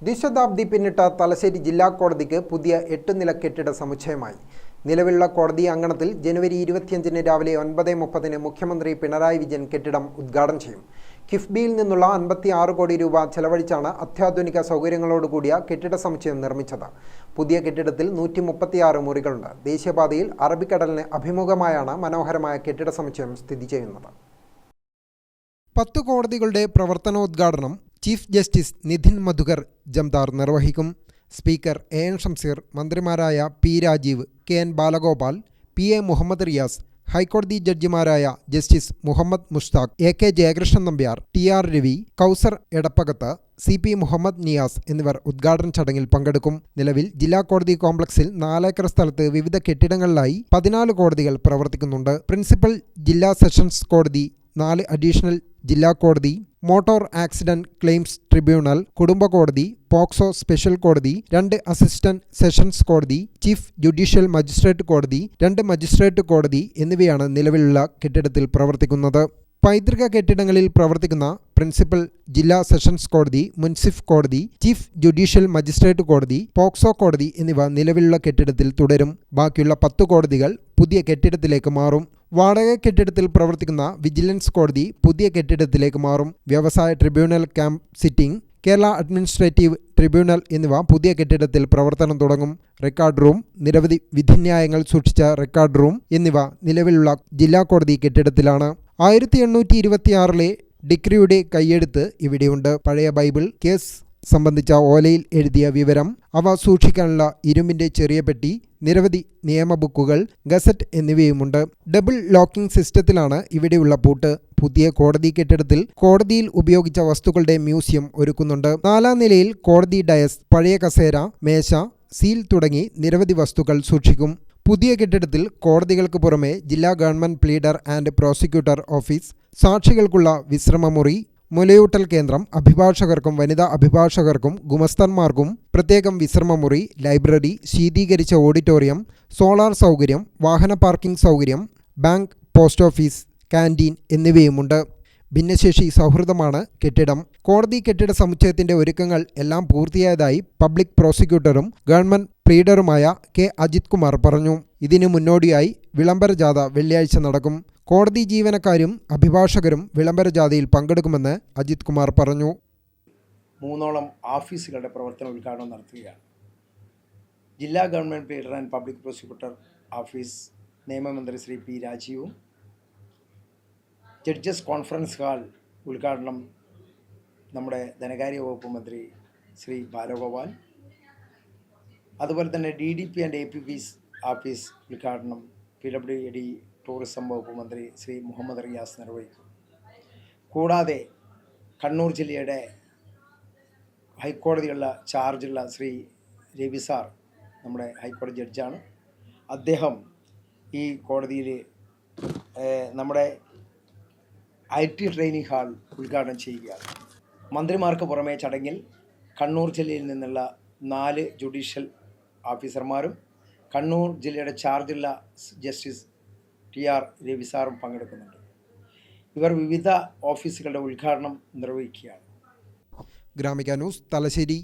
ദ്വിശതാബ്ദി പിന്നിട്ട തലശ്ശേരി ജില്ലാ കോടതിക്ക് പുതിയ 8 നില കെട്ടിട സമുച്ചയമായി. നിലവിലുള്ള കോടതി അങ്കണത്തിൽ ജനുവരി 25-ന് രാവിലെ 9:30-ന് മുഖ്യമന്ത്രി പിണറായി വിജയൻ കെട്ടിടം ഉദ്ഘാടനം ചെയ്യും. കിഫ്ബിയിൽ നിന്നുള്ള 56 കോടി രൂപ ചെലവഴിച്ചാണ് അത്യാധുനിക സൗകര്യങ്ങളോടുകൂടിയ കെട്ടിട സമുച്ചയം നിർമ്മിച്ചത്. പുതിയ കെട്ടിടത്തിൽ 136 മുറികളുണ്ട്. ദേശീയപാതയിൽ അറബിക്കടലിന് അഭിമുഖമായാണ് മനോഹരമായ കെട്ടിട സമുച്ചയം സ്ഥിതി ചെയ്യുന്നത്. 10 കോടതികളുടെ പ്രവർത്തനോദ്ഘാടനം ചീഫ് ജസ്റ്റിസ് നിധിൻ മധുകർ ജംദാർ നിർവഹിക്കും. സ്പീക്കർ എൻ ഷംസീർ, മന്ത്രിമാരായ P Rajeev, K N Balagopal, P A Muhammad Riyas, ഹൈക്കോടതി ജഡ്ജിമാരായ justice Muhammad Mushtaq, A K Jayakrishnan Nambiar, T R Ravi, Kauser Edappagath, C P Muhammad Niyas എന്നിവർ ഉദ്ഘാടന ചടങ്ങിൽ പങ്കെടുക്കും. നിലവിൽ ജില്ലാ കോടതി കോംപ്ലക്സിൽ 4 ഏക്കർ സ്ഥലത്ത് വിവിധ കെട്ടിടങ്ങളിലായി 14 കോടതികൾ പ്രവർത്തിക്കുന്നുണ്ട്. പ്രിൻസിപ്പൽ ജില്ലാ സെഷൻസ് കോടതി, 4 അഡീഷണൽ ജില്ലാ കോടതി, മോട്ടോർ ആക്സിഡന്റ് ക്ലെയിംസ് ട്രിബ്യൂണൽ, കുടുംബ കോടതി, പോക്സോ സ്പെഷ്യൽ കോടതി, 2 അസിസ്റ്റന്റ് സെഷൻസ് കോടതി, ചീഫ് ജുഡീഷ്യൽ മജിസ്ട്രേറ്റ് കോടതി, 2 മജിസ്ട്രേറ്റ് കോടതി എന്നിവയാണ് നിലവിലുള്ള കെട്ടിടത്തിൽ പ്രവർത്തിക്കുന്നത്. പൈതൃക കെട്ടിടങ്ങളിൽ പ്രവർത്തിക്കുന്ന പ്രിൻസിപ്പൽ ജില്ലാ സെഷൻസ് കോടതി, മുൻസിഫ് കോടതി, ചീഫ് ജുഡീഷ്യൽ മജിസ്ട്രേറ്റ് കോടതി, പോക്സോ കോടതി എന്നിവ നിലവിലുള്ള കെട്ടിടത്തിൽ തുടരും. ബാക്കിയുള്ള 10 കോടതികൾ പുതിയ കെട്ടിടത്തിലേക്ക് മാറും. വാടക കെട്ടിടത്തിൽ പ്രവർത്തിക്കുന്ന വിജിലൻസ് കോടതി പുതിയ കെട്ടിടത്തിലേക്ക് മാറും. വ്യവസായ tribunal camp sitting, Kerala administrative tribunal എന്നിവ പുതിയ കെട്ടിടത്തിൽ പ്രവർത്തനം തുടങ്ങും. റെക്കോർഡ് റൂം, നിരവധി വിധിന്യായങ്ങൾ സൂക്ഷിച്ച റെക്കോർഡ് റൂം എന്നിവ നിലവിലുള്ള ജില്ലാ കോടതി കെട്ടിടത്തിലാണ്. 1826-ലെ ഡിക്രിയുടെ കയ്യെഴുത്ത് ഇവിടെയുണ്ട്. പഴയ ബൈബിൾ കേസ് സംബന്ധിച്ച ഓലയിൽ എഴുതിയ വിവരം, അവ സൂക്ഷിക്കാനുള്ള ഇരുമ്പിന്റെ ചെറിയ പെട്ടി, നിരവധി നിയമ ബുക്കുകൾ, ഗസറ്റ് എന്നിവയുമുണ്ട്. ഡബിൾ ലോക്കിംഗ് സിസ്റ്റത്തിലാണ് ഇവിടെയുള്ള പൂട്ട്. പുതിയ കോടതി കെട്ടിടത്തിൽ കോടതിയിൽ ഉപയോഗിച്ച വസ്തുക്കളുടെ മ്യൂസിയം ഒരുക്കുന്നുണ്ട്. 4-ാം നിലയിൽ കോടതി ഡയസ്, പഴയ കസേര, മേശ, സീൽ തുടങ്ങി നിരവധി വസ്തുക്കൾ സൂക്ഷിക്കും. പുതിയ കെട്ടിടത്തിൽ കോടതികൾക്ക് പുറമെ ജില്ലാ government pleader and prosecutor office, സാക്ഷികൾക്കുള്ള വിശ്രമമുറി, മുലയൂട്ടൽ കേന്ദ്രം, അഭിഭാഷകർക്കും വനിതാ അഭിഭാഷകർക്കും ഗുമസ്തന്മാർക്കും പ്രത്യേകം വിശ്രമമുറി, ലൈബ്രറി, ശീതീകരിച്ച ഓഡിറ്റോറിയം, സോളാർ സൗകര്യം, വാഹന പാർക്കിംഗ് സൗകര്യം, ബാങ്ക്, പോസ്റ്റ് ഓഫീസ്, കാന്റീൻ എന്നിവയുമുണ്ട്. ഭിന്നശേഷി സൗഹൃദമാണ് കെട്ടിടം. കോടതി കെട്ടിട സമുച്ചയത്തിന്റെ ഒരുക്കങ്ങൾ എല്ലാം പൂർത്തിയായതായി പബ്ലിക് പ്രോസിക്യൂട്ടറും ഗവൺമെന്റ് പ്ലീഡറുമായ കെ അജിത് കുമാർ പറഞ്ഞു. ഇതിനു മുന്നോടിയായി വിളംബര ജാഥ വെള്ളിയാഴ്ച നടക്കും. കോടതി ജീവനക്കാരും അഭിഭാഷകരും വിളംബര ജാഥയിൽ പങ്കെടുക്കുമെന്ന് അജിത് കുമാർ പറഞ്ഞു. 3 ഓഫീസുകളുടെ പ്രവർത്തന ഉദ്ഘാടനം നടത്തുകയാണ്. ജില്ലാ government pleader and public prosecutor office നിയമമന്ത്രി ശ്രീ പി രാജീവും, ജഡ്ജസ് കോൺഫറൻസ് ഹാൾ ഉദ്ഘാടനം നമ്മുടെ ധനകാര്യ വകുപ്പ് മന്ത്രി ശ്രീ ബാലഗോപാൽ, അതുപോലെ തന്നെ DDP ആൻഡ് APPs ഓഫീസ് ഉദ്ഘാടനം PWD ടൂറിസം വകുപ്പ് മന്ത്രി ശ്രീ മുഹമ്മദ് റിയാസ് നിർവഹിക്കും. കൂടാതെ കണ്ണൂർ ജില്ലയുടെ ഹൈക്കോടതിയുള്ള ചാർജുള്ള ശ്രീ രവി സാർ നമ്മുടെ ഹൈക്കോടതി ജഡ്ജാണ്. അദ്ദേഹം ഈ കോടതിയിൽ നമ്മുടെ IT ട്രെയിനിങ് ഹാൾ ഉദ്ഘാടനം ചെയ്യുകയാണ്. മന്ത്രിമാർക്ക് പുറമെ ചടങ്ങിൽ കണ്ണൂർ ജില്ലയിൽ നിന്നുള്ള 4 ജുഡീഷ്യൽ ഓഫീസർമാരും കണ്ണൂർ ജില്ലയുടെ ചാർജുള്ള ജസ്റ്റിസ് TR രവി സാറും പങ്കെടുക്കുന്നുണ്ട്. ഇവർ വിവിധ ഓഫീസുകളുടെ ഉദ്ഘാടനം നിർവഹിക്കുകയാണ്. ഗ്രാമിക ന്യൂസ്, തലശ്ശേരി.